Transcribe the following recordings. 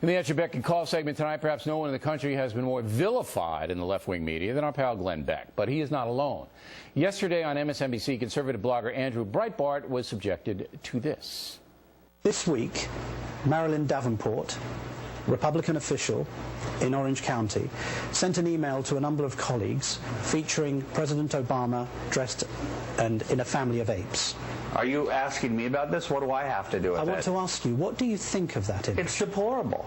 In the Answer Beck and Call segment tonight, perhaps no one in the country has been more vilified in the left-wing media than our pal Glenn Beck. But he is not alone. Yesterday on MSNBC, conservative blogger Andrew Breitbart was subjected to this. This week, Marilyn Davenport, Republican official in Orange County, sent an email to a number of colleagues featuring President Obama dressed and in a family of apes. Are you asking me about this? What do I have to do with it? I want to ask you, what do you think of that image? It's deplorable.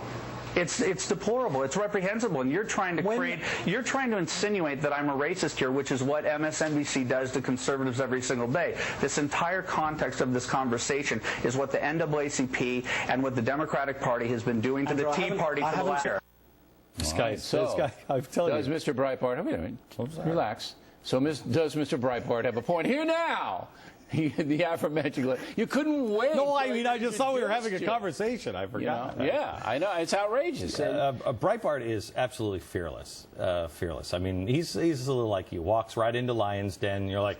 It's deplorable. It's reprehensible, and you're trying to you're trying to insinuate that I'm a racist here, which is what MSNBC does to conservatives every single day. This entire context of this conversation is what the NAACP and what the Democratic Party has been doing to the Tea Party for the last year. This guy, I'm telling you. Does Mr. Breitbart, wait a minute, relax. So does Mr. Breitbart have a point here now? The aforementioned, you couldn't wait. No, I mean, I just thought we were having a conversation. I forgot. You know? Yeah, I know. It's outrageous. Breitbart is absolutely fearless. Fearless. I mean, he's a little like you. Walks right into Lion's Den. And you're like,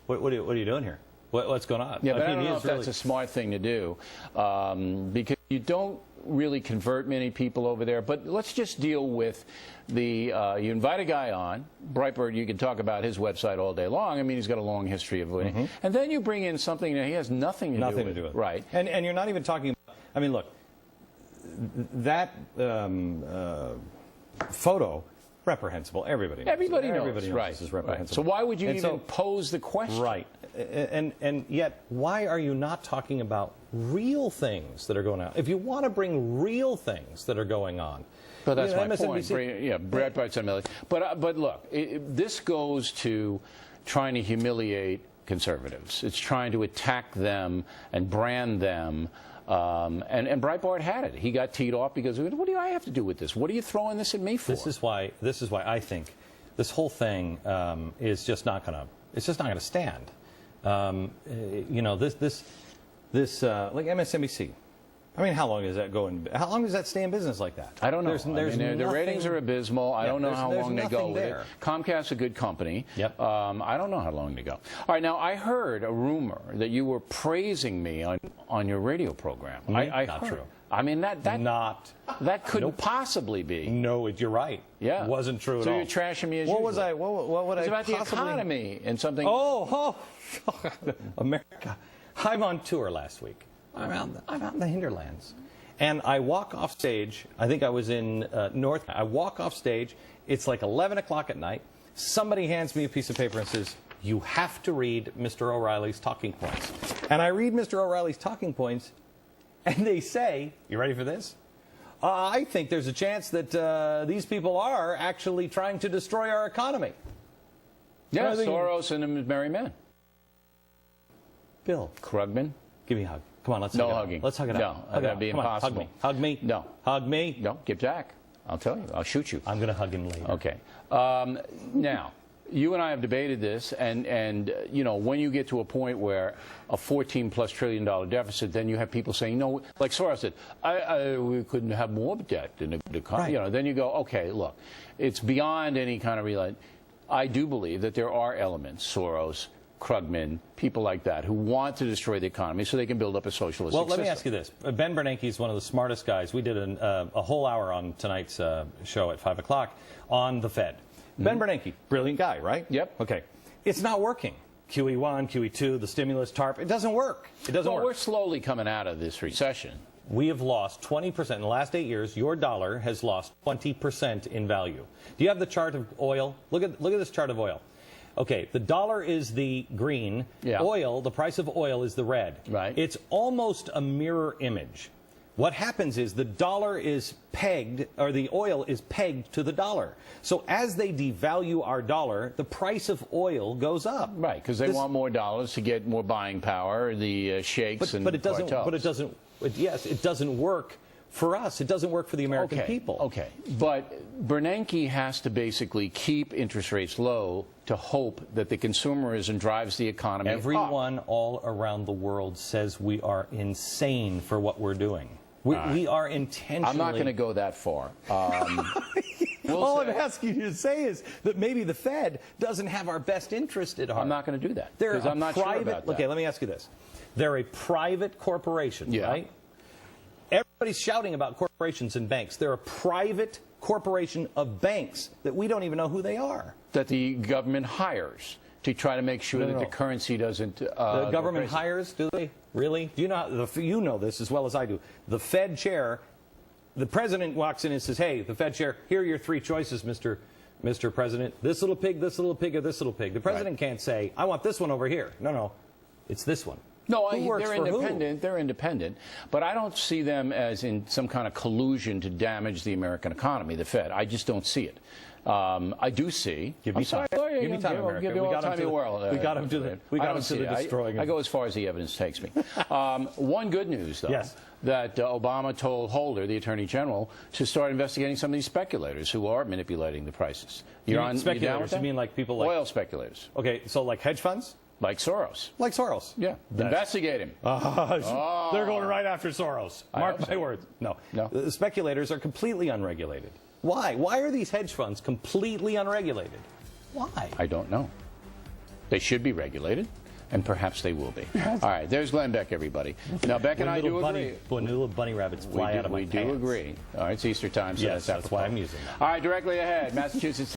what are you doing here? What's going on? Yeah, but I don't know if that's a smart thing to do, because you don't really convert many people over there. But let's just deal with the, you invite a guy on, Breitbart, you can talk about his website all day long. I mean, he's got a long history of winning. And then you bring in something that he has nothing to do with. Right. And you're not even talking about, I mean, look, that photo, reprehensible. Everybody knows right. This is reprehensible. Right. So why would you even pose the question? Right. And yet, why are you not talking about real things that are going on? If you want to bring real things that are going on. But that's my point. Breitbart's on. But look, this goes to trying to humiliate conservatives. It's trying to attack them and brand them. And Breitbart had it. He got teed off because, what do I have to do with this? What are you throwing this at me for? This is why I think this whole thing is just not going to. It's just not going to stand. You know, this like MSNBC. I mean, how long does that go in? How long does that stay in business like that? I don't know. The ratings are abysmal. I don't know how long they go with it. Comcast's a good company. Yep. I don't know how long they go. All right. Now, I heard a rumor that you were praising me on your radio program. Not true. I mean, that couldn't possibly be. No, you're right. Yeah. It wasn't true at all. So you're trashing me as what usual. was I? What would I? It's about possibly... the economy and something. Oh, America. I'm on tour last week. I'm out in the hinterlands. And I walk off stage. I think I was in North. I walk off stage. It's like 11 o'clock at night. Somebody hands me a piece of paper and says, you have to read Mr. O'Reilly's talking points. And I read Mr. O'Reilly's talking points, and they say, you ready for this? I think there's a chance that these people are actually trying to destroy our economy. Yeah, Soros and his merry men. Bill Krugman, give me a hug. Come on, let's hug it out. Let's hug it out. No, that'd be impossible. Hug me. No. Hug me. No, give Jack. I'll tell you. I'll shoot you. I'm going to hug him later. Okay. Now, you and I have debated this, and you know, when you get to a point where a $14+ trillion deficit, then you have people saying, no, like Soros said, we couldn't have more debt in the economy. Right. You know, then you go, okay, look, it's beyond any kind of realize. I do believe that there are elements, Soros, Krugman, people like that, who want to destroy the economy so they can build up a socialist system. Well, let me ask you this. Ben Bernanke is one of the smartest guys. We did a whole hour on tonight's show at 5 o'clock on the Fed. Ben Bernanke, brilliant guy, right? Yep. Okay. It's not working. QE1, QE2, the stimulus, TARP, it doesn't work. It doesn't work. We're slowly coming out of this recession. We have lost 20%. In the last 8 years, your dollar has lost 20% in value. Do you have the chart of oil? Look at this chart of oil. Okay, the dollar is the green. Yeah. Oil, the price of oil is the red. Right. It's almost a mirror image. What happens is the dollar is pegged, or the oil is pegged to the dollar. So as they devalue our dollar, the price of oil goes up. Right, because they want more dollars to get more buying power, the sheiks and cartels. But it doesn't, yes, it doesn't work for us. It doesn't work for the American people. Okay, but Bernanke has to basically keep interest rates low to hope that the consumerism drives the economy Everyone up. all around the world says we are insane for what we're doing. We are intentionally... I'm not going to go that far. All I'm asking you to say is that maybe the Fed doesn't have our best interest at heart. I'm not going to do that. They're I'm not sure about that. Okay, let me ask you this. They're a private corporation, Yeah. right? Every Everybody's shouting about corporations and banks. They're a private corporation of banks that we don't even know who they are. That the government hires to try to make sure that the currency doesn't. The government hires, do they? Really? Do you know? You know this as well as I do. The Fed chair, the president walks in and says, "Hey, the Fed chair, here are your three choices, Mr. President. This little pig, or this little pig." The president can't say, "I want this one over here." No, it's this one. No, Who works they're for independent. who? They're independent, but I don't see them as in some kind of collusion to damage the American economy. The Fed, I just don't see it. I do see. Give me time. Give me time, America. Give you all the time in the world. We got him to the destroying. I go as far as the evidence takes me. One good news, though. Yes. That Obama told Holder, the Attorney General, to start investigating some of these speculators who are manipulating the prices. You mean speculators? You mean like people like oil speculators? Okay, so like hedge funds? Like Soros. Like Soros. Yeah. Investigate him. They're going right after Soros. Mark my words. No. The speculators are completely unregulated. Why? Why are these hedge funds completely unregulated? Why? I don't know. They should be regulated, and perhaps they will be. All right, there's Glenn Beck, everybody. Now, Beck and I do agree. When little bunny rabbits fly out of my pants. We do agree. All right, it's Easter time, so yes, that's why I'm using that. All right, directly ahead, Massachusetts.